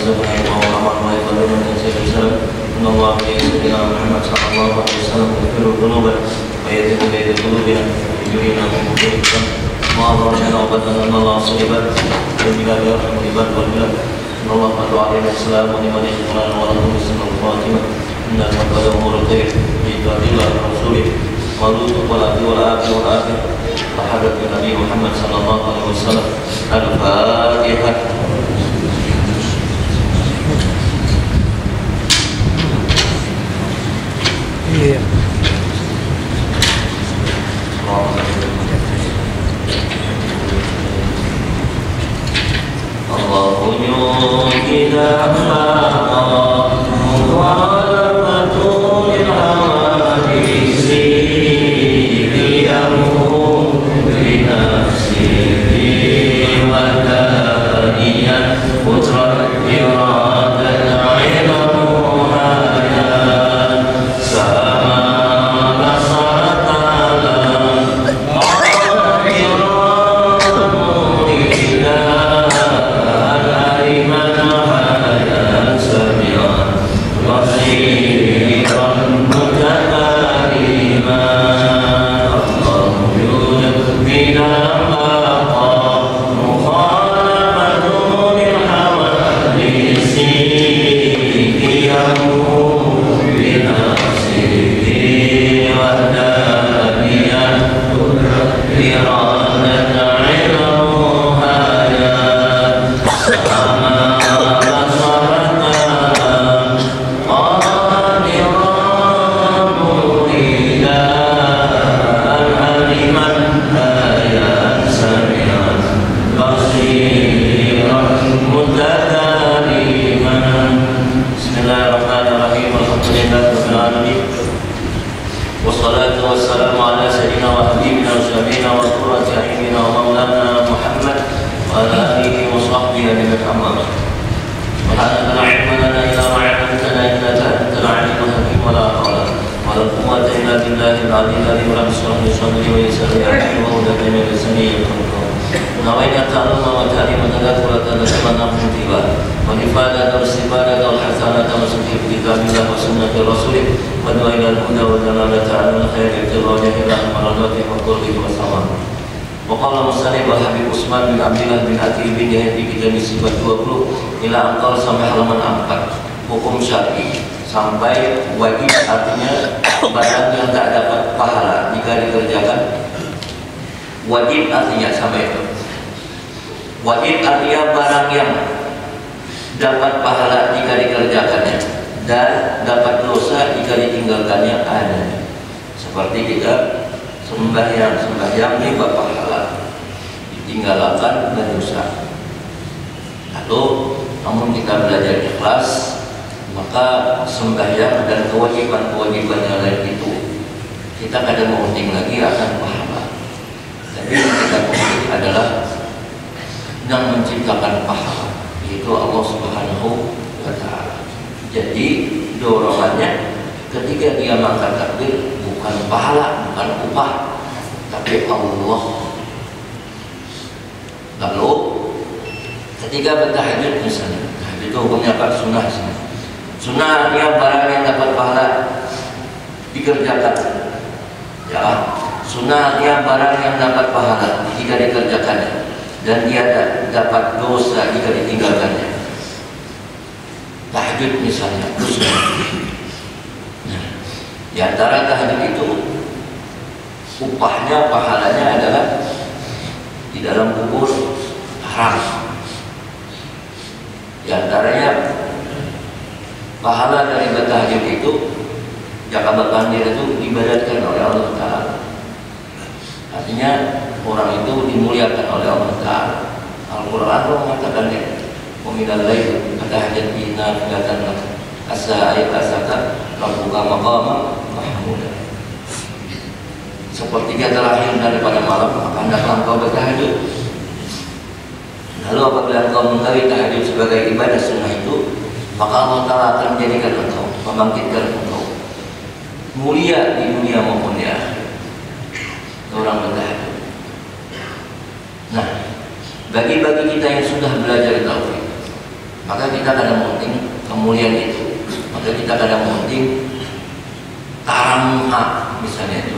sebagai Muhammad Muhammad dan Sayyidina Allah Sayyidina Muhammad sallallahu alaihi wasallam yaghfiru dhunuban wa yadhhibu bayna qulubina yurina mu'minatan ma rabbana wa badana Allah sahibat bila yarhamul ibad wal bilad Allah qad alaihi salam wa liman yaquluna wa lahu husnul khatimah inna al-qadara umur khair bi ta'dillah rasulih wa lutu wal afi wal afi wal afi hadat Nabi Muhammad sallallahu alaihi wasallam al-Fatihah. Iya. Allahumma kita sampai wajib artinya barang yang tak dapat pahala jika dikerjakan. Wajib artinya sampai itu. Wajib artinya barang yang dapat pahala jika dikerjakannya dan dapat dosa jika ditinggalkannya ada. Seperti kita sembahyang juga pahala, ditinggalkan dan dosa. Lalu namun kita belajar ikhlas, maka sembahyang dan kewajiban-kewajiban yang lain itu kita kadang mengunting lagi akan pahala. Tapi yang kita penting adalah yang menciptakan pahala, yaitu Allah Subhanahu wa Ta'ala. Jadi dorongannya ketika dia mengangkat takbir bukan pahala, bukan upah, tapi Allah. Lalu ketika bertahajud misalnya, tahajud itu hukumnya apa? Sunnah sini. Sunnah artinya barang yang dapat pahala dikerjakan. Ya, sunnah artinya barang yang dapat pahala jika dikerjakannya dan dia dapat dosa jika ditinggalkannya. Tahajud misalnya, sunnah. Nah, di antara tahajud itu upahnya, pahalanya adalah di dalam kubur haram. Di antaranya pahala dari bertahajud itu jaka bandir itu diibadatkan oleh Allah Ta'ala. Artinya orang itu dimuliakan oleh Allah Ta'ala. Al-Quran mengatakannya Waminal lail fatahajjat bihi nafilatan lak asa ayat asaka rabbuka maqama mahmuda. Sepertiga terakhir daripada malam maka hendaklah engkau bertahajud. Lalu apabila engkau mengetahui tahajud sebagai ibadah sunnah itu, maka Allah Ta'ala akan menjadikan engkau, membangkitkan engkau mulia di dunia maupun di akhirat. Orang bertahajud. Nah, bagi kita yang sudah belajar tauhid, maka kita kita kadang penting kemuliaan itu, maka kita kadang penting taramha misalnya itu,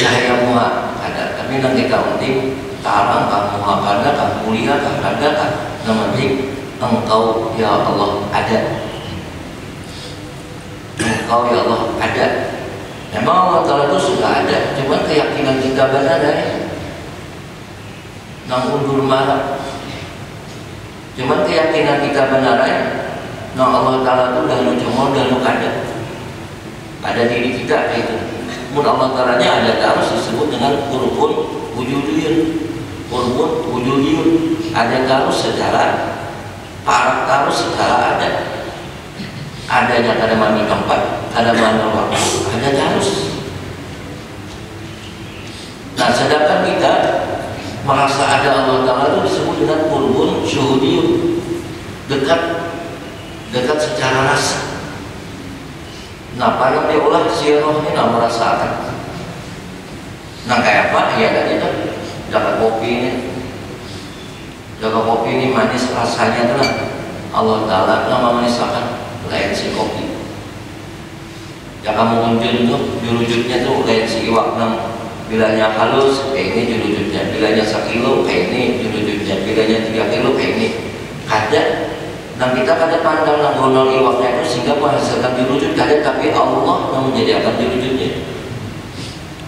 cahaya muha ada, tapi yang kita penting tarang kamuha karena kamu mulia karena kan, yang penting engkau ya Allah ada, engkau ya Allah ada. Memang Allah Ta'ala itu sudah ada, cuman keyakinan kita benar ya, nang undur marah. Cuman keyakinan kita benar ya, nang Allah Ta'ala itu udah cuma udah ada diri kita kayak itu. Mun Allah Ta'ala-nya ada terus disebut dengan qurbun wujudiyun, ada terus secara parak terus secara ada. Adanya ada mana tempat, ada mana waktu, ada terus. Nah, sedangkan kita merasa ada Allah Ta'ala itu disebut dengan qurbun syuhudiyun, dekat secara rasa. Nah, pada diolah si roh ini nggak merasakan. Nah, kayak apa? Ya tadi itu jaga kopi ini manis rasanya tuh lah. Allah Ta'ala nama menisakan lain si kopi. Ya kamu muncul tuh jurujutnya tuh lain si iwak nang bilanya halus kayak ini jurujutnya, bilanya 1 kilo kayak ini jurujutnya, bilanya 3 kilo kayak ini. Ada. Dan kita kada pandang nang gonol iwaknya itu sehingga menghasilkan jurujut kada, tapi Allah yang menjadikan jurujutnya.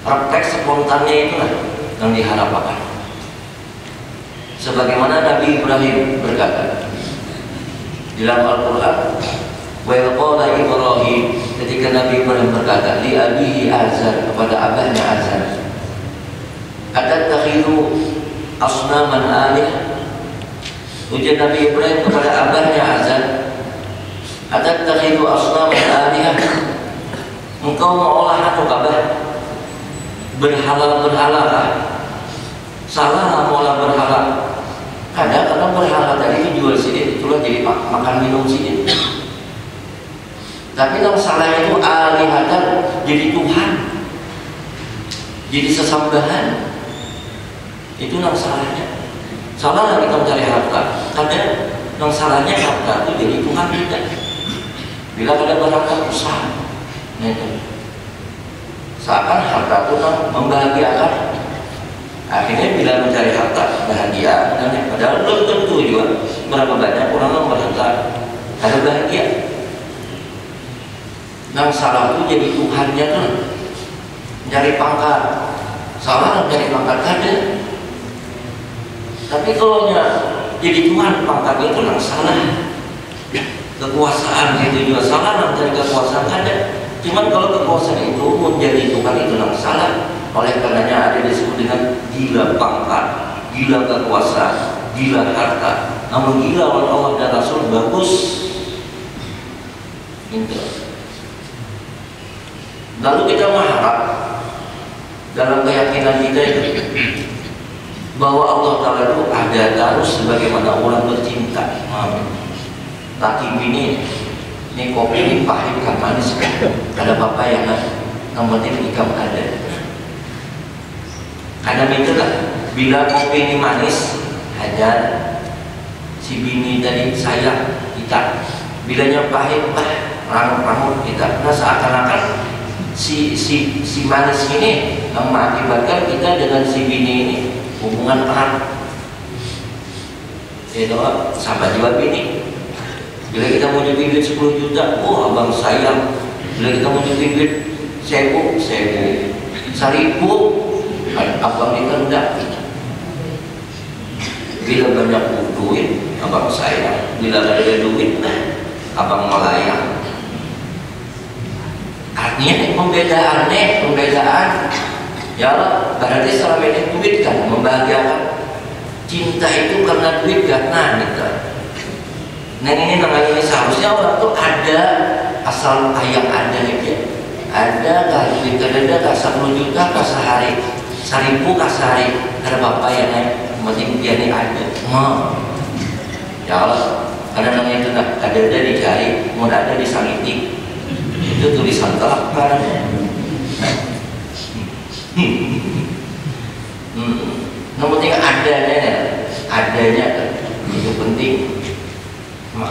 Refleks spontannya itulah yang diharapkan. Sebagaimana Nabi Ibrahim berkata dalam Al-Quran, wa qala Ibrahim, ketika Nabi Ibrahim berkata li abihi Azar, kepada abahnya Azar, atattakhidhu asnaman alih. Ujian Nabi Ibrahim kepada abahnya Azar, atattakhidhu asnaman alih, engkau mengolah anu kabeh berhala kah? Salah mengolah berhala. Ada karena berhala tadi dijual sini, itulah jadi makan minum sini. Tapi yang salah itu alihatan, jadi Tuhan, jadi sesambahan. Itu yang salahnya. Salah kita mencari harta. Kadang yang salahnya harta itu jadi Tuhan kita. Bila ada berharta usaha, nah itu seakan harta itu membahagiakan. Akhirnya bila mencari harta bahagia, padahal belum tentu juga berapa banyak orang yang berharta ada bahagia. Yang salah itu jadi Tuhannya tuh mencari pangkat. Salah mencari pangkat ada. Tapi kalau jadi Tuhan pangkat itu yang salah. Kekuasaan itu juga salah, mencari kekuasaan ada. Cuman kalau kekuasaan itu menjadi Tuhan itu yang salah. Oleh karenanya ada disebut dengan gila pangkat, gila kekuasaan, gila harta. Namun gila oleh Allah dan Rasul bagus. Itu. Lalu kita mengharap dalam keyakinan kita itu bahwa Allah Ta'ala itu ada terus sebagaimana orang bercinta. Laki bini ini kopi ini pahit kan manis kan, ada apa yang penting ikam ada. Kadang itulah bila kopi ini manis hanya si bini tadi sayang kita, bilanya pahit rangut kita. Nah seakan-akan si manis ini yang mengakibatkan kita dengan si bini ini hubungan erat. Itu sahabat juga bini. Bila kita mau nyuting duit 10 juta, oh abang sayang. Bila kita mau nyuting duit 1000, 1000, abang dikendak. Bila banyak duit, abang sayang. Bila ada duit, abang melayang. Artinya pembedaan. Ya berarti selama ini duit kan membahagiakan. Cinta itu karena duit kan, nah gitu. Nah ini namanya seharusnya orang tuh ada asal ayam ada aja. Ada kah duit ada kah 10 juta kah sehari, 1000 kah sehari, ada bapak yang naik, penting dia ini ada. Ya Allah, karena namanya itu ada dicari, mau ada disangiti. Itu tulisan telak kan. Yang penting adanya itu penting.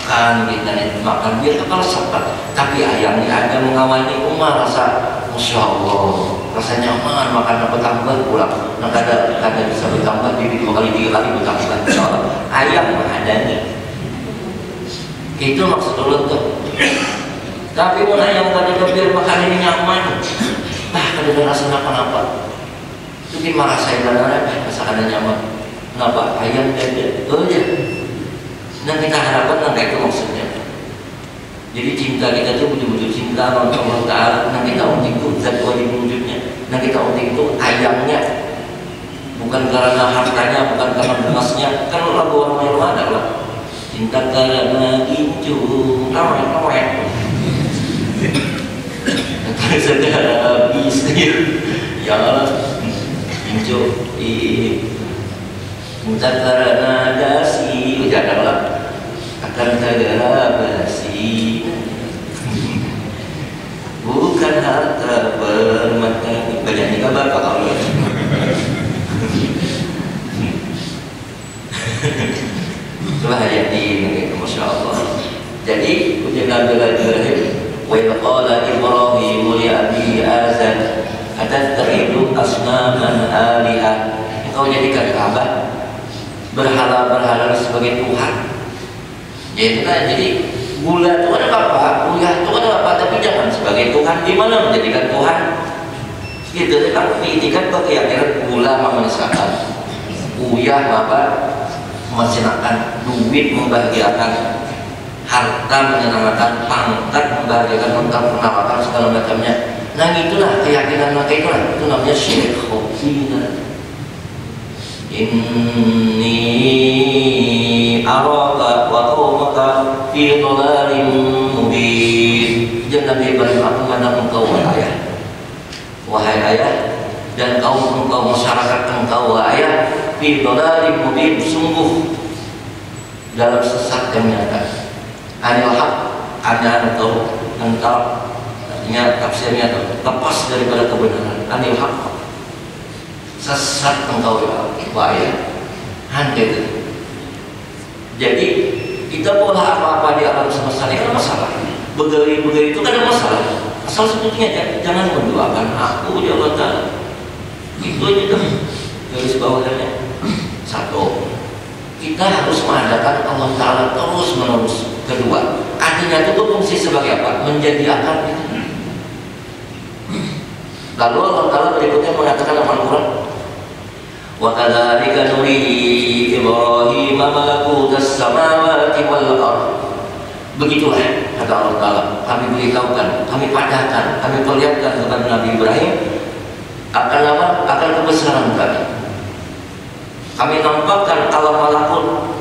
makan kita nih, makan biar kepala sempat. Tapi ayamnya ada mengawani Umar rasa Masya Allah, rasa nyaman makan bertambah pulang. Nah kadang bisa bertambah jadi 2 kali 3 kali bertambah. Insya Allah ayam ada nih. Itu maksud Allah tuh. Tapi mau ayam kadang biar makan ini nyaman. Kadang rasa apa-apa. Itu gimana saya benar rasa ada nyaman. Kenapa ayam ada? Oh ya. Nah kita harapkan itu maksudnya. Jadi cinta kita itu betul-betul cinta sama Allah Ta'ala. Nah kita untuk itu zat wajib wujudnya. Nah kita untuk itu ayamnya. Bukan karena hartanya, bukan karena emasnya. Kan lagu orang yang ada lah. Cinta karena gincu, ramai. Terus saja habis ya gincu cinta karena dasi, jangan lah. Akan segera basi, bukan harta permata. Banyak ni kabar Pak Allah. Itulah ayat ini, Masya Allah. Jadi ujian Nabi Ibrahim, wa qala Ibrahim li abi azan atattakhidhu asnaman alihah. Engkau jadikan Ka'bah berhala-berhala sebagai Tuhan. Ya itu kan, jadi gula itu ada apa? Gula itu ada apa? Tapi jangan sebagai Tuhan. Di mana menjadikan Tuhan? Gitu kan, diitikan pakai akhirat gula memenisahkan, uyah apa? Mesenangkan, duit membahagiakan, harta menyenangkan, pangkat membahagiakan, lengkap penawatan segala macamnya. Nah itulah keyakinan mereka itulah. Itu namanya syirik khofina. Inni araka wa qaumaka fi dhalalin mubin. Jangan Nabi Ibrahim, aku memandang engkau wahai ayah, dan kaum engkau, masyarakat engkau wahai ayah, fi dhalalin mubin, sungguh dalam sesat yang nyata. Anil haq, engkau artinya tafsirnya lepas daripada kebenaran. Anil haq, sesat engkau wahai hancur. Jadi kita pola apa-apa di alam semesta ini kan masalah. Begali-begali itu kan ada masalah. Asal sebetulnya jangan mendoakan aku ya Allah Ta'ala. Itu aja tuh garis bawahnya. Satu, kita harus mengadakan Allah Ta'ala terus menerus. Kedua, artinya itu berfungsi sebagai apa? Menjadi akar itu. Lalu Allah Ta'ala berikutnya mengatakan dalam Al-Quran, wa kadzalika nuri Ibrahim malakutas samawati wal ardh. Begitulah kata Allah Ta'ala, kami beritahukan, kami padahkan, kami perlihatkan kepada Nabi Ibrahim akan apa? Akan kebesaran kami. Kami nampakkan alam malakut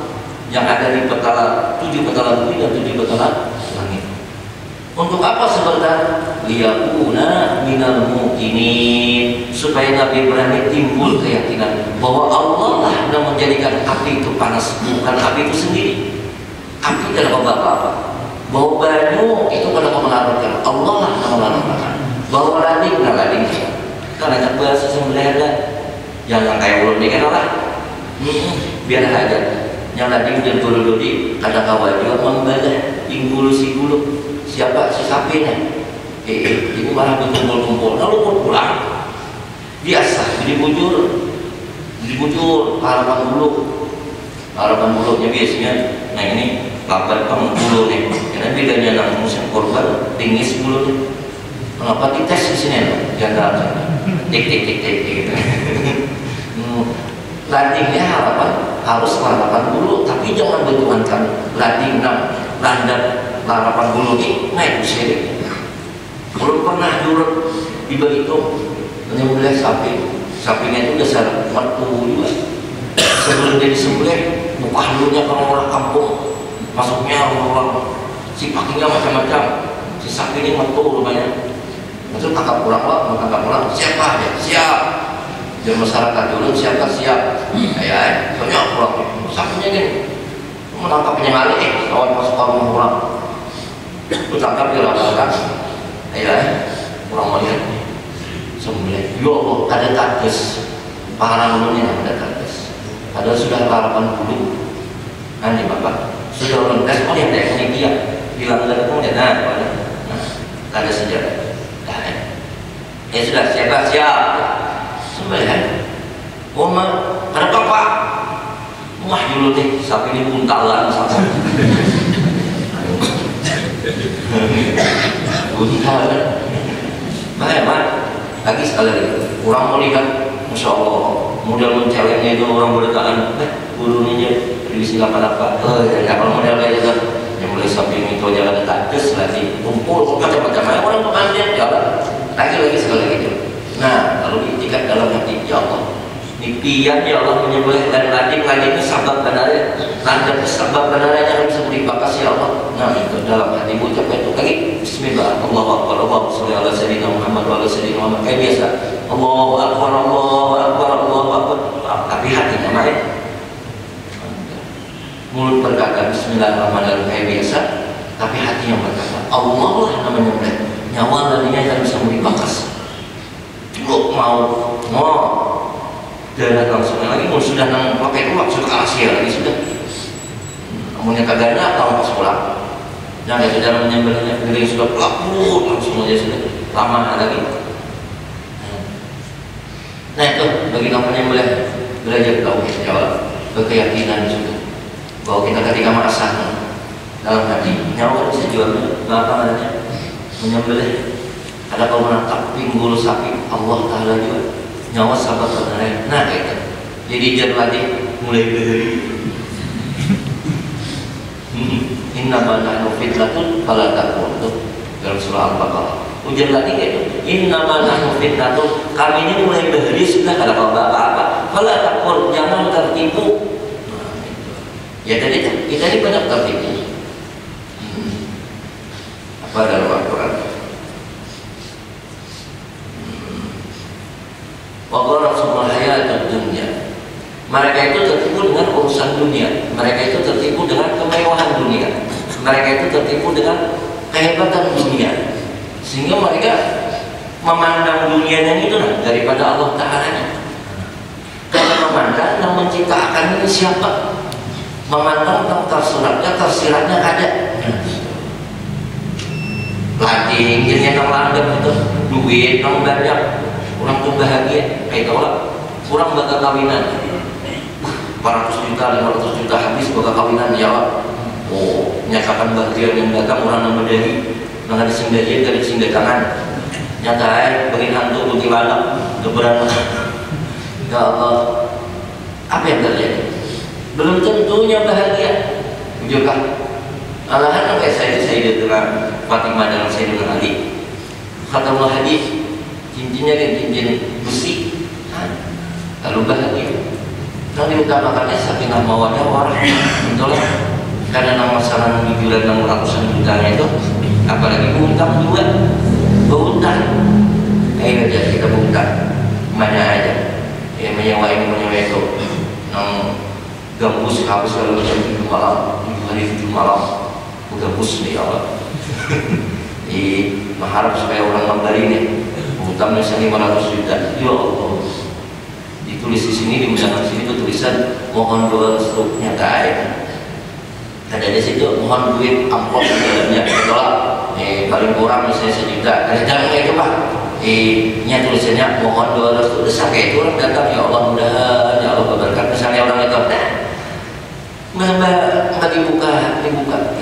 yang ada di petala 7 petala bumi dan 7 petala langit. Untuk apa sebenarnya? Liyakuna minal muqinin, supaya Nabi Ibrahim timbul keyakinan bahwa Allah lah yang menjadikan api itu panas, bukan api itu sendiri. Api tidak apa-apa. Bahwa banyu itu pada melarutkan, Allah lah yang melarutkan. Bahwa lading, karena tak bahasa sembelih jangan kayak ulun ini kan lah. Biar aja. Yang lading dan dulu-dulu kadang kawan juga membalah inggulu si gulu. Siapa si sapinya? Ini malah berkumpul-kumpul. Lalu pun pulang biasa jadi bujur harapan bulunya biasanya. Nah ini lapan pengbulu nih. Karena bedanya anak musim korban tinggi bulunya. Kenapa dites di sini loh? Jangan tik. Landingnya harus harapan bulu, tapi jangan bertuhankan landing landak harapan bulu ini naik syirik. Belum pernah jurut di begitu menyembelih sapinya itu dasar waktu juga. Sebelum dia disembelih, buka dulunya orang-orang kampung, masuknya orang-orang, si pakinya macam-macam, si sapinya waktu rumahnya. Itu tangkap pulang, siapa aja, siap. Dan masyarakat dulu siapa siap, soalnya pulang, sapinya gini, menangkap penyengalik, kawan masuk kampung pulang, itu tangkap di lapangan. Kurang melihat sembelih. Ya Allah, ada tardes pahala mulutnya, ada tardes. Padahal sudah harapan bulu. Nanti Bapak sudah orang tes, oh lihat ini dia bilang dari kamu lihat, nah, ada sejarah. Ya sudah, siap sembelihan. Oma, ada apa? Wah dulu nih, sapi ini buntalan sama. Buntalan. Bagaimana? Lagi sekali lagi, orang mau lihat, Masya Allah, model mencelengnya itu orang berdekaan, gurunya divisi apa? Ya kalau model kayak gitu, yang mulai sapi ini itu jalan dekat, lagi kumpul, macam-macam orang pengantin jalan. Lagi sekali lagi. Nah, kalau diikat dalam hati, ya Allah, impian ya Allah menyembelih dan lagi itu sabab benar, lanjut sabab benarnya yang bisa dibakas ya Allah. Nah, itu dalam hati ucap itu lagi. Bismillah, Allahu Akbar, Allahumma sholli ala sayyidina Muhammad wa ala sayyidina Muhammad. Kayak biasa, Allahu Akbar, Allahu Akbar, Allahu Akbar. Tapi hatinya main. Mulut berkata Bismillahirrahmanirrahim kayak biasa, tapi hatinya berkata Allah lah namanya. Nyawa nantinya yang bisa dibakas. Mau dan langsung lagi sudah nang pakai uang sudah kalah lagi sudah. Amunnya kagaknya tahun pas pulang. Nah itu dalam menyembelihnya diri sudah pelapur langsung aja sudah lama lagi. Nah itu bagi kamu menyembelih belajar tauhid ya Allah, berkeyakinan sudah bahwa kita ketika merasa dalam hati nyawa bisa jual berapa namanya menyembelih. Ada kau menatap pinggul sapi Allah Ta'ala juga nyawa sahabat benar. Nah itu jadi jangan lagi mulai dari innama nahnu fitnatun fala takfur dalam surah Al-Baqarah. Ujian lagi gitu. Innama nahnu fitnatun, kami ini mulai dari sudah ada apa-apa. Fala takfur, jangan tertipu. Ya tadi kita ini banyak tertipu. Apa dalam Al-Quran? Waqarasumul hayatud dunya. Mereka itu tertipu dengan urusan dunia. Mereka itu tertipu dengan kemewahan dunia. Mereka itu tertipu dengan kehebatan dunia. Sehingga mereka memandang dunianya itu daripada Allah Ta'ala. Karena memandang yang menciptakan ini siapa? Memandang tersiratnya ada. Lading, jenisnya yang landep itu, duit, yang banyak. Orang tuh bahagia, kayak orang kurang bakal kawinan 400 juta, 500 juta habis bakal kawinan ya Allah. Oh, nyatakan bahagia yang datang orang nama dari mengenai singgajian dari singgajangan nyata bagi hantu bagi balap keberatan. Ya Allah, apa yang terjadi? Belum tentunya bahagia juga. Alahan kayak saya dengan Fatimah dan saya dengan Ali kata Allah hadis cincinnya kan cincin besi, lalu bahagia. Yang diutamakannya sakinah mawaddah warahmah, betul lah. Karena nama masalah jujuran 600 jutanya itu, apalagi berhutang juga, berhutang. Ayo aja kita berhutang, mana aja. Ya menyewa ini menyewa itu, nang gambus habis kalau macam 7 malam, 7 hari 7 malam, gambus nih Allah. Mengharap supaya orang membeli ini. Utang misalnya 500 juta, ya Allah. Ditulis di sini, di undangan sini itu tulisan mohon doa restu nyata aja. Ada di situ mohon duit amplop dalamnya dolar. Paling kurang misalnya 1 juta. Ada jangan kayak itu Pak. Nya tulisannya mohon doa restu. Desak kayak itu orang datang ya Allah mudah-mudahan ya Allah berkat. Misalnya orang itu, mbak dibuka.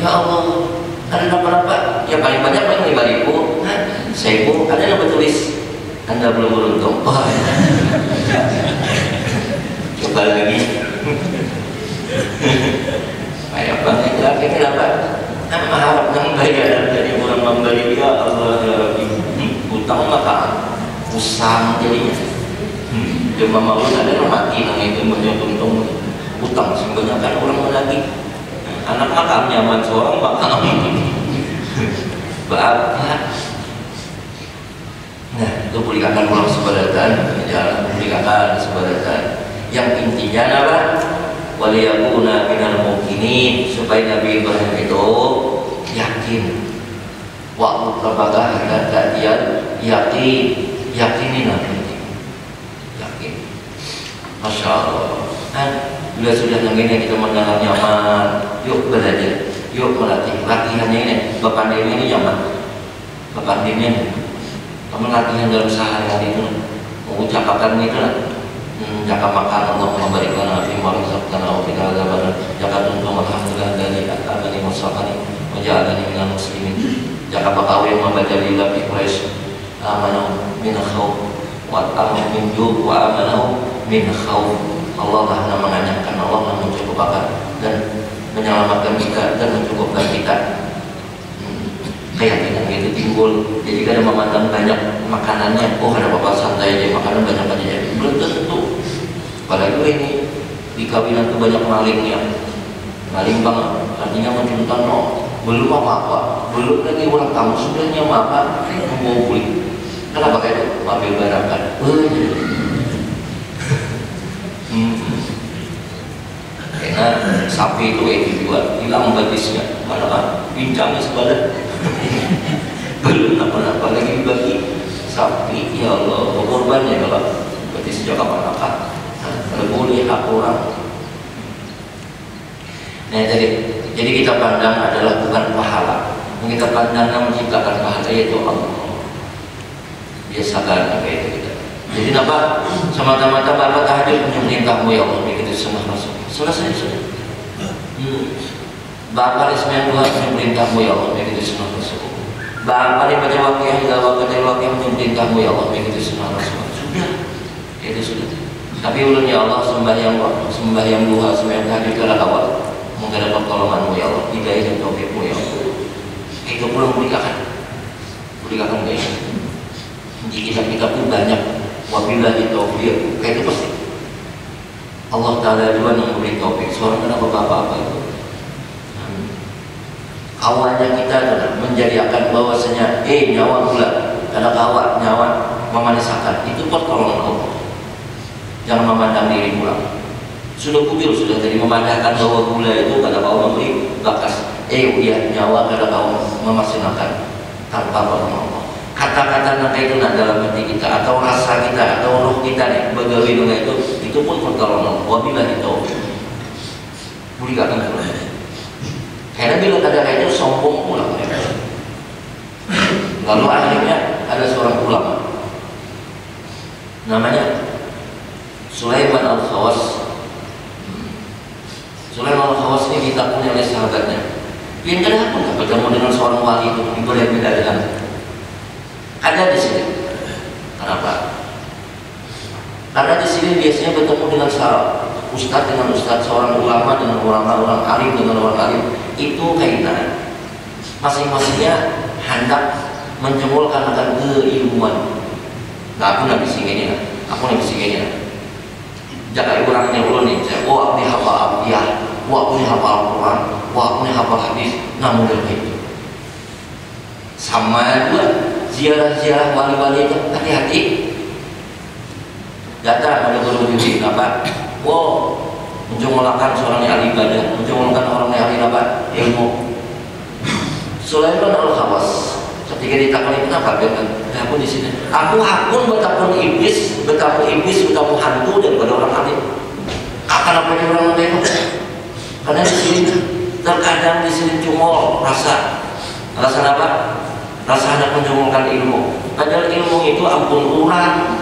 Ya Allah. Ada apa-apa? Ya paling banyak paling 5.000. Saya pun ada yang bertulis Anda belum beruntung. Oh, coba lagi. Kayak banget lagi kenapa? Harap yang bayar dari orang membeli ya Allah ya Rabbi. Utang maka usang jadinya. Cuma mau ada yang mati nang itu untung utang sebenarnya kan orang lagi. Anak makam nyaman seorang makam. Bapak. Nah, itu publikakan pulang sebadatan, jalan publikakan sebadatan. Yang intinya apa? Waliyakuna minal mukminin, supaya Nabi Ibrahim itu yakin. Waktu terbakar dan dia yakinin Nabi. Yakin. Masya Allah. Bila sudah yang ini kita mendalam nyaman. yuk belajar, yuk melatih. Latihannya ini, bapandainya ini zaman, bapandainya ini. Kamu latihan dalam sehari-hari itu, mengucapkan itu lah. Jaka makan Allah memberikan nabi Muhammad sallallahu alaihi wasallam. Jaka tuntung alhamdulillah dari agama musafani, menjadi minal muslimin. Jaka bakawin membaca lillah fi Quraisy, amanu min khawf wa amanu min ju' wa amanu min khawf. Allah lah menganyakan, Allah lah mencukupkan dan menyelamatkan kita dan mencukupkan kita. Keyakinan itu timbul. Jadi kada memandang banyak makanannya, oh ada apa santai aja makanan banyak aja, belum tentu. Apalagi ini di kawinan tuh banyak malingnya, maling banget. Artinya mencontohkan, no, belum apa-apa, belum lagi orang tamu sebenarnya apa mau beli. Kenapa kayak itu? Ambil barang kan? Karena sapi itu dijual, hilang batisnya, mana bincangnya sebadan. Belum apa-apa lagi bagi sapi, ya Allah, korbannya kalau batis sejak kapan-kapan. Kalau boleh hak orang. Nah, jadi kita pandang adalah bukan pahala. Yang kita pandang yang menciptakan pahala yaitu Allah. Biasakan apa itu kita. Jadi apa? Semata-mata bapak tahajud menyembelihmu ya Allah, begitu semua Rasul. Selesai sudah. Bapak ismen Tuhan menyembelihmu ya Allah, begitu semua Rasul. Bapak baca Waqiah hingga baca Waqiah menyembelihmu ya Allah, begitu semua Rasul. Sudah. Itu sudah. Tapi ulunnya Allah sembahyang duha, sembahyang tahajud kalau awal menghadap pertolonganmu ya Allah, hidayah dan taufikmu ya Allah. Itu belum berikan kayak di kitab-kitab itu banyak wabillahi taufiq, kayak itu pasti Allah Ta'ala juga yang memberi taufik. Seorang kenapa apa-apa itu awalnya kita adalah menjadikan bahwasanya nyawa gula ada kawat nyawa memanisakan itu pertolongan Allah. Jangan memandang diri pulang. Sudah bujur sudah tadi memandangkan bahwa gula itu kada kau memberi bakas. Nyawa kada kau memasinakan tanpa pertolongan Allah. Kata-kata nanti itu nak dalam hati kita atau rasa kita atau roh kita nih begawi dengan itu pun pertolongan Allah. Wabillahi taufiq. Boleh kata pulang. Karena bila kada kayak itu sombong pulang. Lalu akhirnya ada seorang ulama namanya Sulaiman Al-Khawas. Sulaiman Al-Khawas ini ditakuni oleh sahabatnya. Yang kenapa pun bertemu dengan seorang wali itu diberi bidadaan. Ada di sini. Kenapa? Karena di sini biasanya bertemu dengan ustadz dengan ustadz, seorang ulama dengan orang alim dengan orang alim. Itu kaitan. Masing-masingnya hendak menjemolkan akan keilmuan. Nah, aku nak bising ini, aku nak bising ini. Jangan orangnya ulun nih, saya, aku ni hafal Abdiyah, aku ni hafal Al-Quran, aku ni hafal hadis, namun itu sama juga ziarah-ziarah wali-wali itu hati-hati. Datang pada guru bimbing apa? Menjumlakan seorang yang ahli ibadah, menjumlakan orang yang ahli apa? Ilmu. Sulaiman Al-Khawas ketika ditakoni kenapa aku di sini? Aku hakun betapun iblis, betapun hantu daripada orang alim. Kenapa dia orang itu? Karena di sini terkadang di sini cumol rasa apa? Rasa hendak menjumulkan ilmu. Padahal ilmu itu ampun orang.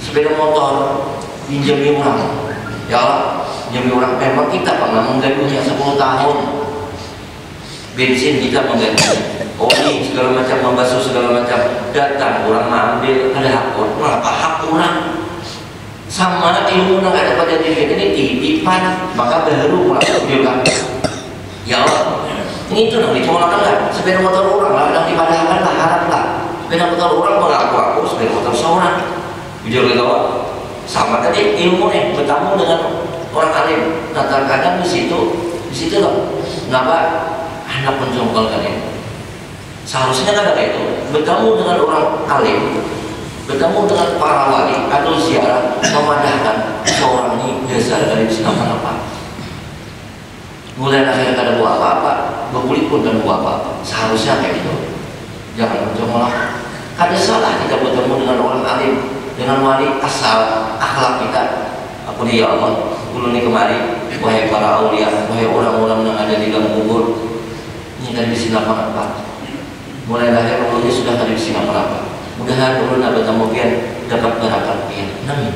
Sepeda motor pinjami orang. Ya Allah, pinjami orang. Memang kita pernah menggaduhnya 10 tahun. Bensin kita mengganti, oli segala macam, membasuh segala macam. Datang orang mengambil, ada hak orang, apa hak orang? Sama ilmu yang ada pada diri kita ini titipan, maka baru pulang bilang, ya Allah, ini itu nanti cuma kan sepeda motor orang lah, yang dipadahkan lah, harap lah. Sepeda motor orang mengaku sepeda motor seorang. Jujur kita sama tadi ilmu nih bertemu dengan orang alim. Nah terkadang di situ loh, kenapa? Anak menjongkolkan ini. Seharusnya kan ada itu bertemu dengan orang alim, bertemu dengan para wali atau ziarah memadahkan seorang ini dasar dari siapa apa. Mulai akhirnya kada buat apa-apa, berkulit pun dan buat apa-apa. Seharusnya kayak gitu. Jangan menjongkol. Kada salah kita bertemu dengan orang alim, dengan wali asal akhlak kita. Aku nih ya Allah, dulu nih kemari wahai para aulia, wahai orang-orang yang ada di dalam kubur, ini kan di sini apa? Mulai lahir ulunnya sudah ada di sini apa? Mudahan ulun abad tamubian dapat barakat pian. Namin.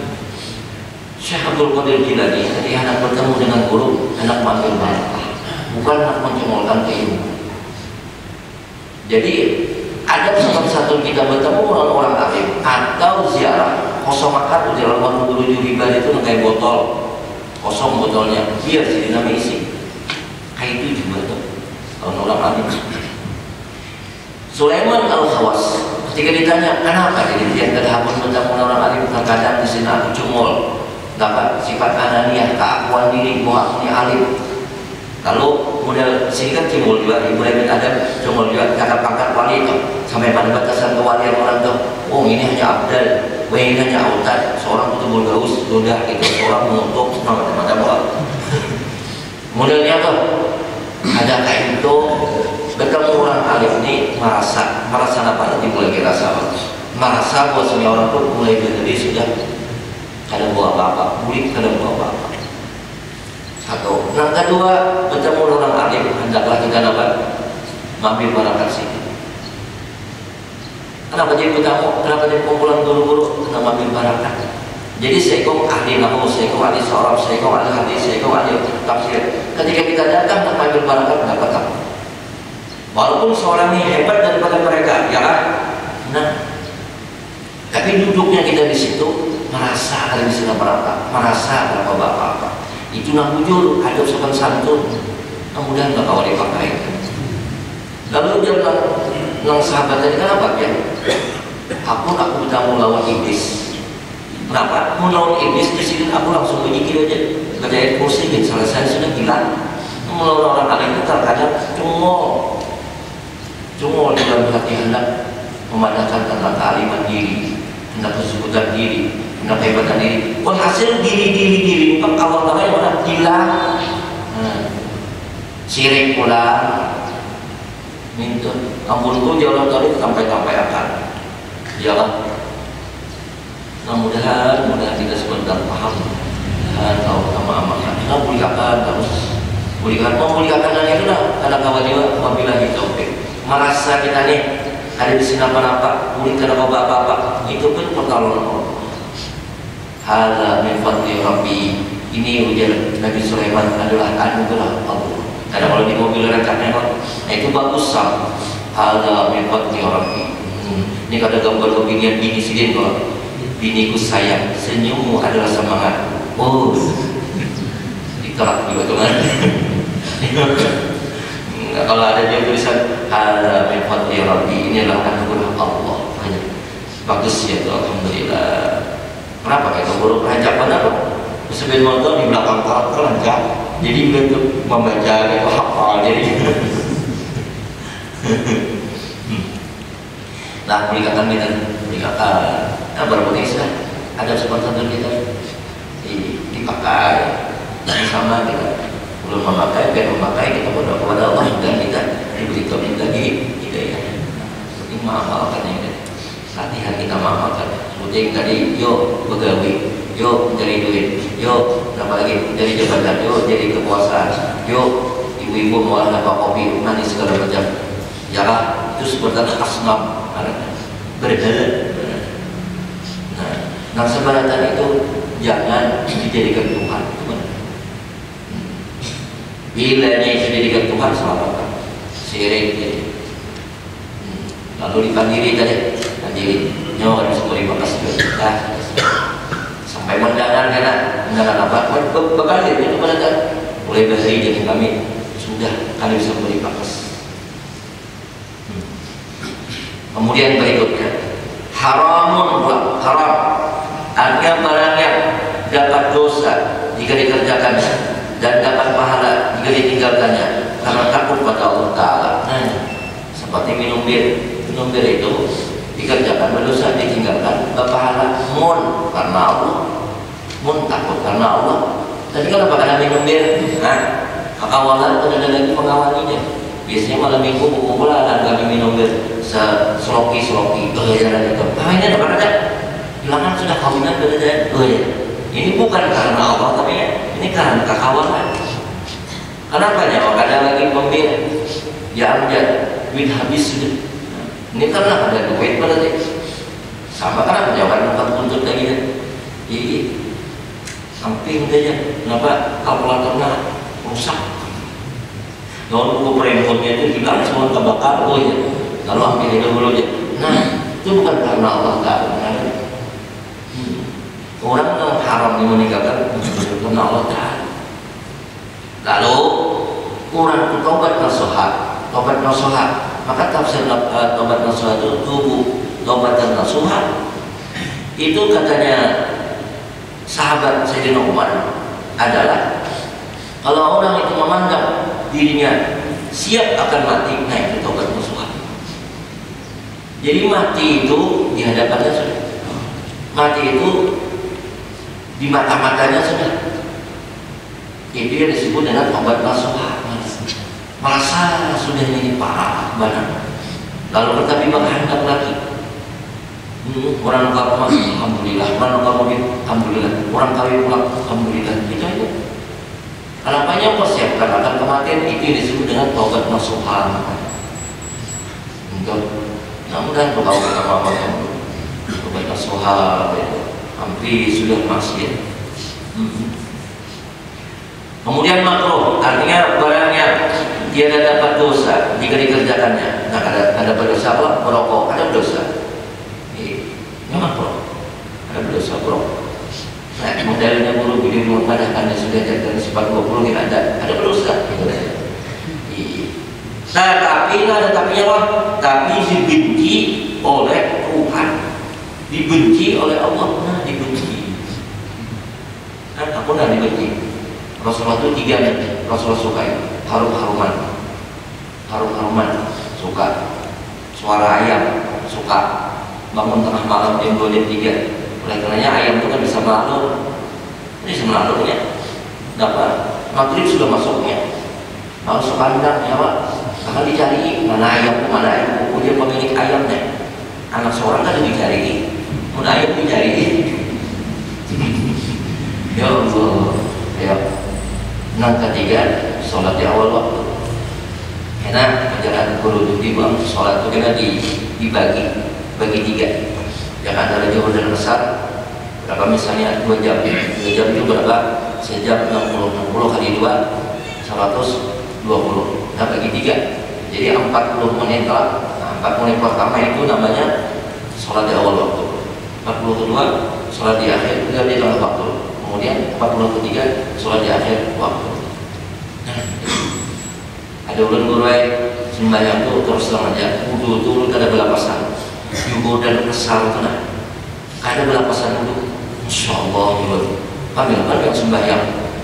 Syekh Abdul Qadir Jilani ketika anak bertemu dengan guru, anak mengambil barakah, bukan anak mencemolkan keilmuan. Jadi ada seperti satu kita bertemu orang-orang alim atau ziarah kosong akar jalan waktu 7 ribu itu kayak botol kosong botolnya biar sih dinamai isi kayak itu juga tuh orang-orang alim. Sulaiman Al-Khawas ketika ditanya kenapa jadi dia terhapus bertemu orang alim, terkadang di sini aku cumul dapat sifat ananiah, keakuan diri bahwa aku ini alim. Lalu model sini kan cumul juga, Ibrahim bin Adam cumul juga kata pangkat wali itu sampai pada batasan kewalian orang tuh. Oh ini hanya abdal, wah ini hanya autad, seorang betul gaus, sudah itu seorang mengutuk macam-macam orang. Modelnya tuh ada kayak itu. Bertemu orang alim ini merasa apa nanti mulai kita rasa merasa bahwa semua orang tuh mulai dari sudah kada buat apa-apa, mulik kada buat apa-apa. Satu. Yang kedua, bertemu orang alim hendaklah kita dapat mengambil barakat sini. Kenapa jadi bertamu? Kenapa jadi kumpulan guru-guru? Kita mengambil barakat. Jadi seiko ahli nahu, seiko ahli sorab, seiko ahli hadis, seiko ahli tafsir. Ketika kita datang untuk mengambil barakat, dapat apa? Walaupun seorang ini hebat daripada mereka, ya kan? Nah, tapi duduknya kita di situ merasa ada di sana berapa, merasa berapa apa. Itu nak bujur, ada sopan santun. Kemudian tak kau dipakai. Lalu dia bilang, nang sahabat tadi kenapa ya? Aku bertamu lawan iblis. Kenapa? Mau lawan iblis di sini aku langsung menyikir aja. Kerjaan kursi dan selesai sudah gila. Melawan orang alim itu terkadang cuma di dalam hati hendak memadahkan tentang kealiman diri, hendak kesubutan diri, hendak kehebatan diri. Hasil diri bukan Allah Taala yang mana gila, sirik pula, minta ampun jalan tadi sampai akan jalan. Nah mudah-mudahan kita sebentar paham dan tahu amalkan. Kita muliakan terus, memulihkan hanya itu dah. Anak kawan juga wabillahi taufik. Merasa kita nih ada di sini apa-apa, murid apa-apa, itu pun pertolongan Allah. Hadza min fadli Rabbi. Ini ujar Nabi Sulaiman adalah anugerah Allah. Karena kalau di mobil rekatnya itu bagus sah. Hadza min fadli Rabbi. Ini kada gambar kebinian bini sidin kok. Biniku sayang, senyummu adalah semangat. Oh, dikerak juga tuh kan. Kalau ada dia tulisan ada min fadli Rabbi, ini adalah anugerah Allah. Bagus ya tuh, alhamdulillah. Kenapa kayak buruk rancak pada apa? Sebelum motor di belakang karakter rancak, jadi bentuk membaca itu hafal jadi. Nah, berikan kita, nah berapa sudah ada seperti kita dipakai sama kita. Belum memakai, biar memakai kita berdoa kepada Allah dan kita diberi taufik lagi hidayah. Penting mengamalkan ini, latihan kita mengamalkan. Seperti tadi, yuk begawi, yuk mencari duit, yuk apa lagi mencari jabatan, yuk jadi kekuasaan, yuk ibu-ibu mau dapat kopi manis segala macam. Jangan itu seperti asnam, berbeda. Nah sebenarnya itu jangan dijadikan Tuhan. Bila itu dijadikan Tuhan selamatkan sirik jadi. Lalu dipandiri tadi nyawa disebut bakas juga sampai mendangan apa bekali itu pada mulai dari jadi kami sudah kami bisa beri bakas. Kemudian berikutnya haramun haram artinya barang yang dapat dosa jika dikerjakannya dan dapat pahala jika ditinggalkannya karena takut pada Allah Ta'ala. Seperti minum bir itu dikerjakan berdosa, ditinggalkan berpahala mun karena Allah, mun takut karena Allah. Tapi kenapa karena minum bir? Nah, akawalan itu ada lagi pengawalinya. Biasanya malam minggu kumpulan kami minum bir seloki jalan itu. Ini ada mana ada? Bilangan sudah kawinan beda. Ini bukan karena Allah tapi ini Ini karena kekawalan. Kenapa nyawa kadang lagi pembeli ya amjad duit habis sudah. Ini karena ada duit berarti sama kan jawaban tempat untuk lagi kan. Iya, samping saja. Kenapa kalkulatornya rusak? Kalau buku perempuannya itu juga semua kebakar, oh ya. Lalu ambil itu dulu aja. Nah, itu bukan karena Allah Taala. Orang yang haram yang meninggalkan karena Allah Taala. Lalu orang itu tobat nasuha. Maka tafsir tobat nasuha itu tubuh tobat dan nasuha. Itu katanya sahabat Sayyidina Umar adalah kalau orang itu memandang dirinya siap akan mati, nah itu tobat nasuha. Jadi mati itu di hadapannya sudah, mati itu di mata-matanya sudah. Itu yang disebut dengan tobat nasuha. Merasa sudah ini parah banget, lalu tetapi menghendak lagi. Orang luka rumah, alhamdulillah. Orang luka mobil, alhamdulillah. Orang kawin pulang, alhamdulillah. Itu. Harapannya mempersiapkan akan kematian, itu yang disebut dengan tobat nasuha. Untuk mudah-mudahan kalau kita mengamalkan tobat nasuha, hampir sudah masih. Kemudian makruh, artinya barangnya dia dapat dosa jika dikerjakannya. Nah, ada berdosa apa? Merokok, ada dosa. Ini makruh, ada dosa merokok. Nah, modelnya buruk di rumah mana anda sudah jadi sifat 20 tidak ada berdosa. Nah, tapi ada tapinya apa? Tapi dibenci oleh Tuhan, dibenci oleh Allah. Nah, dibenci. Nah, aku dah dibenci. Rasulullah itu 3 nih, Rasulullah suka harum-haruman suka, suara ayam suka, bangun tengah malam jam 2 jam 3. Oleh karenanya ayam itu kan bisa melalurnya. Dapat maghrib sudah masuknya, harus kandang ya Pak. Akan dicari mana ayam, kemudian pemilik ayamnya. Anak seorang kan dicari, mana ayam dicari. Ya Allah, ya. Yang ketiga, sholat di awal waktu. Karena perjalanan guru itu bang, sholat itu kena dibagi 3. Yang antara jauh dan besar, berapa misalnya 2 jam. 2 jam itu berapa? Sejam 60 kali 2, 120. Nah bagi 3, jadi 40 menit lah. Nah, 4 menit pertama itu namanya sholat di awal waktu. 40 kedua, sholat di akhir, itu di tengah waktu. Kemudian 40 ketiga, sholat di akhir waktu. Ada ulun guru sembahyang itu terus terang aja, wudu itu ada belapasan, yugo dan kesal itu nah, ada belapasan itu, insya Allah ulun. Panggil yang sembahyang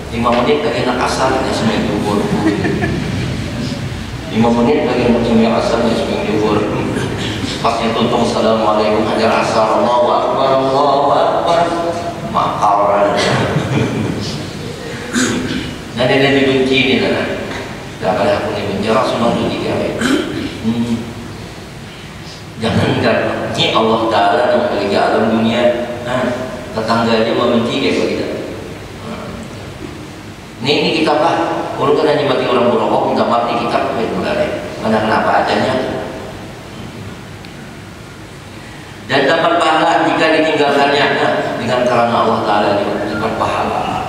5 menit lagi nak asar, ya sembahyang yugo. 5 menit lagi nak sembahyang asar, ya sembahyang yugo. Pasnya tuntung assalamualaikum hajar asar, Allahu Akbar. Makau ada. Nah dia dibenci ini kan. Tak ada aku dibenci Rasulullah itu 3 Jangan ini Allah Taala yang memiliki alam dunia. Tetangganya membenci kayak begitu. Ini kita Pak. Kalau kena nyebati orang berokok minta maaf di kitab mana kenapa adanya. Dan dapat pahala jika ditinggalkannya dengan karena Allah Taala dapat pahala.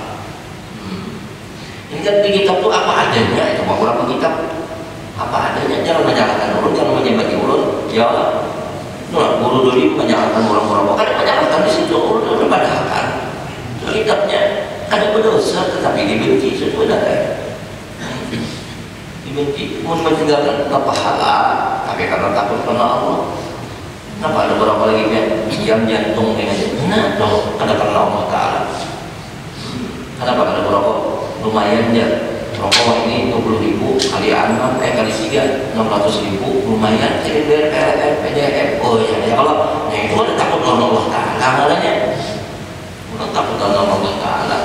Ini kan di kitab itu apa adanya, itu beberapa kitab apa adanya, jangan menyalahkan ulun, jangan menyebati ulun. Ya, guru dulu menyalahkan orang-orang, kan menyalahkan di situ ulun padahal kan kitabnya ada berdosa tetapi dibenci sebenarnya. Dibenci, mau meninggalkan pahala, tapi karena takut karena Allah. Kenapa ada berapa lagi yang jantung dengan nah dong ada karena Allah Taala. Kenapa ada berapa lumayan ya rokok ini 20.000 kali 6 kali 3 600.000 lumayan jadi bayar PLN PDM. Oh ya kalau nah itu ada takut karena Allah Taala makanya udah takut karena Allah Taala.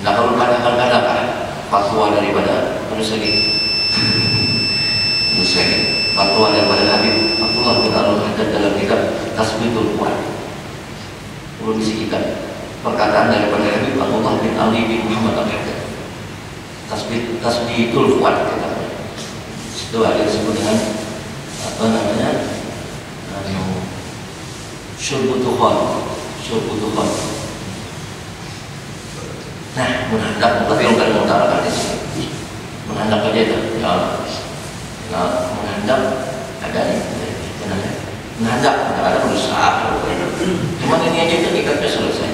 Nah kalau kadang-kadang fatwa daripada manusia fatwa daripada Habib Abdullah bin Al-Haddad dalam kitab Tasbihul Quran. Ulun isi kitab perkataan daripada Habib Abdullah bin Ali bin Muhammad Al-Haddad, tasbihul fuad katanya. Itu ada disebut dengan apa namanya, syurbutuhon. Nah, menghadap, tapi bukan mengutarakan di sini. Menghadap aja itu, ya. Nah, menghadap ada nih, namanya menghadap, ada berusaha. Cuma ini aja itu ikatnya selesai.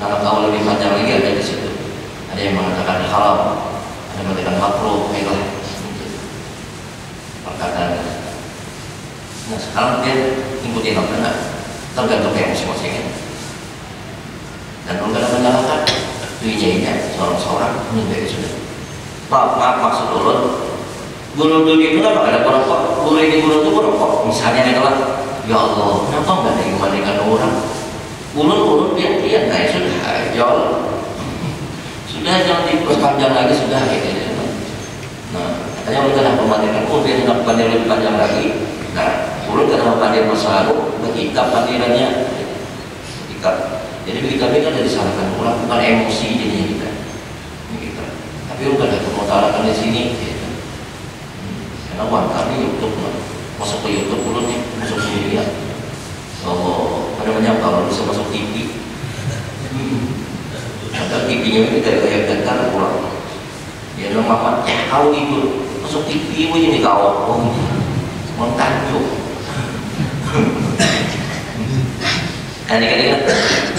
Kalau tahu lebih panjang lagi ada di situ. Ada yang mengatakan halal, ada yang mengatakan makruh, baiklah. Perkataan. Nah, sekarang dia ikutin apa? Tergantung kayak masing-masing. Dan kalau kita menyalahkan, tujuannya seorang-seorang menjadi sudah. Maaf maksud ulun. Guru dunia itu apa? Ada perokok. Guru ini guru itu perokok. Misalnya adalah, ya Allah, kenapa nggak ada yang membandingkan orang? Ulun dia naik sudah jual. Sudah jangan diperpanjang lagi sudah gitu. Nah, katanya ulun kena pemandikan. Dia nak pandai lebih panjang lagi. Nah, ulun kena pandai masa lalu. Berkitab pandirannya. Berkitab. Jadi kita ini kan dari disalahkan orang, bukan emosi jadinya kita. Tapi udah ada pemutarakan di sini. Gitu. Karena uang kami YouTube, masuk ke YouTube dulu nih, masuk ke media. Oh, pada banyak kalau bisa masuk TV. Ada TV-nya ini dari kayak datar pulang. Ya nama kau itu masuk TV ini kau, mau tanjuk. Adik-adik,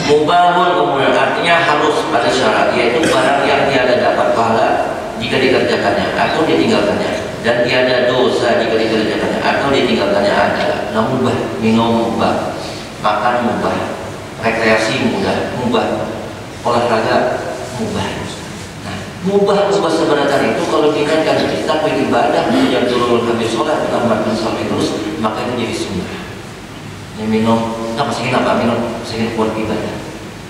mubahun kemudian artinya harus pada syarat, yaitu barang yang tiada dapat pahala jika dikerjakannya atau ditinggalkannya, dan tiada dosa jika dikerjakannya atau ditinggalkannya adalah mubah, minum mubah, makan mubah, rekreasi mubah, olahraga mubah. Nah, mubah sebenarnya itu kalau diingatkan kita beribadah yang turun habis sholat tambahkan sampai terus, maka itu jadi sunnah. Yang minum, apa sih apa minum, sehingga kuat ibadah.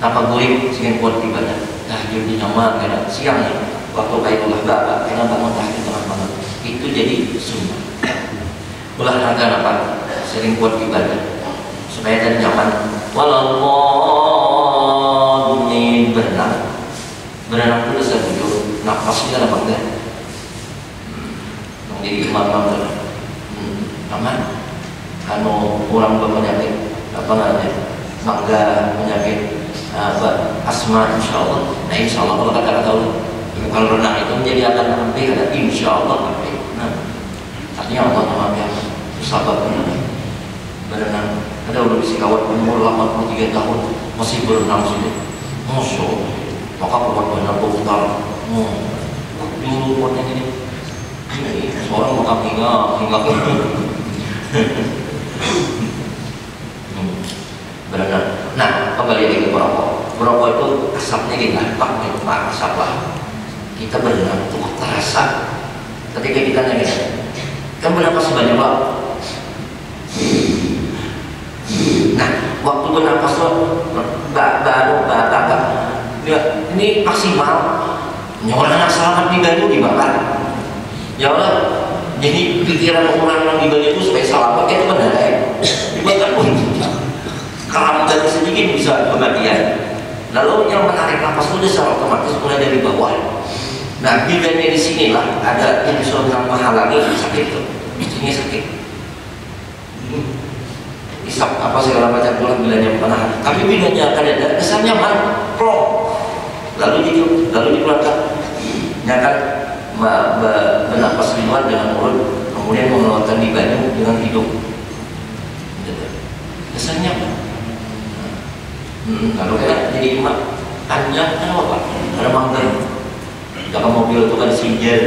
Apa gurih, sehingga kuat ibadah. Tahajud di nama, karena siang nih, waktu baikullah bapak, karena bangun tahajud tengah malam, itu jadi sunnah. Olahraga apa, sering kuat ibadah, supaya tadi nyaman. Walau ini berenang itu dosa bujur, nafasnya apa enggak? Jadi imam-imam aman. Orang berpenyakit apa namanya, mangga penyakit asma, insya Allah. Nah, insya Allah kalau kata-kata kalau renang itu menjadi akan hampir, ada insya Allah hampir. Nah, artinya Allah maafkan sahabat berenang. Ada udah bisa kawan umur 83 tahun masih berenang sini. Masya Allah. Maka buat benar putar. Dulu buatnya ini seorang makan hingga berenang. Nah, kembali lagi ke merokok. Merokok itu asapnya dilampak, itu asap lah. Kita berenang itu terasa. Ketika kita nanya, kan bernapas sebanyak Pak? Nah, waktu bernapas itu baru ini maksimal. Orang anak selamat di Bali dibakar. Ya Allah. Jadi pikiran orang di Bali itu supaya selamat itu benar ya. Dibakar pun. Kalau dari sedikit bisa kematian. Lalu yang menarik nafas itu secara otomatis mulai dari bawah. Nah, bidangnya di sinilah ada yang disuruh menghalangi sakit itu. Ini sakit. Isap apa segala macam tulang bilanya menahan. Tapi bidangnya akan ada kesannya plong. Lalu dikeluarkan. Nyatakan bernapas di luar dengan mulut, kemudian mengeluarkan di banyu dengan hidung. Kesannya apa? Kalau kita jadi imam panjang kan apa? Ada mangga. Kalau mobil itu kan sinjal.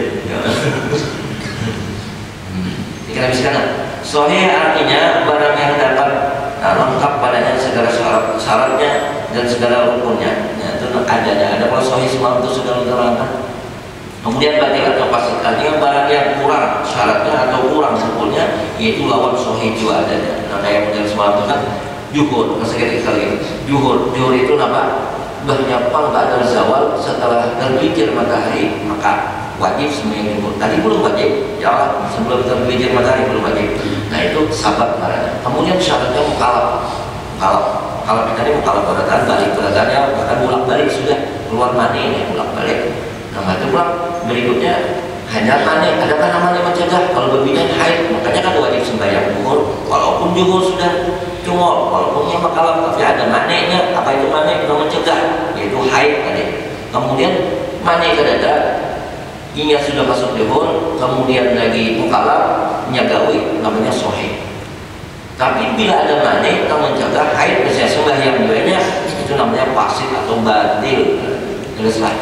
Kita habiskan. Sahih artinya barang yang dapat lengkap padanya segala syaratnya dan segala rukunnya. Itu adanya. Ada kalau sahih semua itu sudah diterangkan. Kemudian batil atau fasik artinya barang yang kurang syaratnya atau kurang rukunnya, yaitu lawan sahih juga adanya. Nah, kayak model semua itu kan juhur, sekali juhur itu apa? Banyak ba'da zawal, setelah tergelincir matahari maka wajib semuanya juhur. Tadi belum wajib, ya sebelum tergelincir matahari belum wajib. Nah, itu sabat barangnya. Kemudian syaratnya mukalaf kalau kita ini kalau beratnya bahkan bolak balik sudah keluar mani ya bolak balik. Nah itu pula berikutnya hanya mani. Adakah mani mencegah? Kalau berbidan haid, makanya kan wajib sembahyang zuhur. Walaupun zuhur sudah cungol, walaupun yang makalah, tapi ada maninya. Apa itu mani? Untuk mencegah, yaitu haid tadi. Kemudian mani kedada, ini sudah masuk zuhur, kemudian lagi mukalaf nyagawi, namanya sohih. Tapi bila ada mani yang mencegah haid, misalnya sembahyang duanya, itu namanya fasid atau batil. Jelaslah.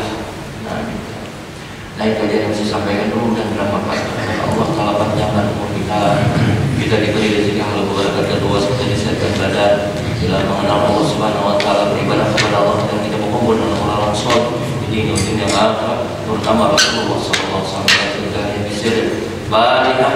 Nah itu aja yang saya sampaikan dulu dan bermanfaat. Allah Taala panjangkan umur kita diberi rezeki halal berkah dan luas, kita disehatkan badan, bila mengenal Allah Subhanahu Wa Taala, beribadah kepada Allah dan kita berkumpul dengan orang soleh di dunia yang akhirat, terutama Rasulullah Sallallahu Alaihi Wasallam yang bisa barikah.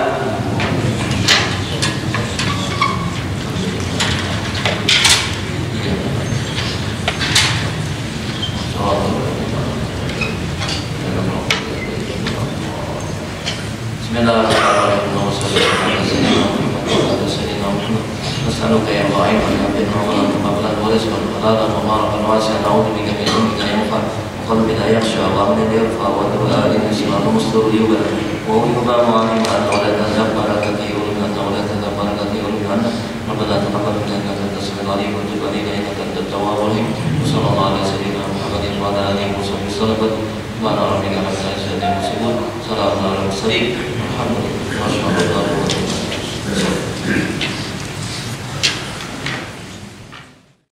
Bismillahirrahmanirrahim. نسألك يا الله علما نافعا وعملا مقبولا ورزقا حلالا ومباركا واسعا نعوذ بك من علم لا ينفع وقلب لا يخشى وعمل لا يرفع ودعاء يسمع ومستر يوبا ويوبا معلم أن ولا تزبر كثير أن ولا تزبر كثير أن ربنا تقبل منا إنك أنت السميع العليم وتب علينا إنك أنت التواب الرحيم وصلى الله على سيدنا محمد وعلى آله وصحبه وسلم سبحان ربك رب العزة عما يصفون سلام على المرسلين الحمد لله.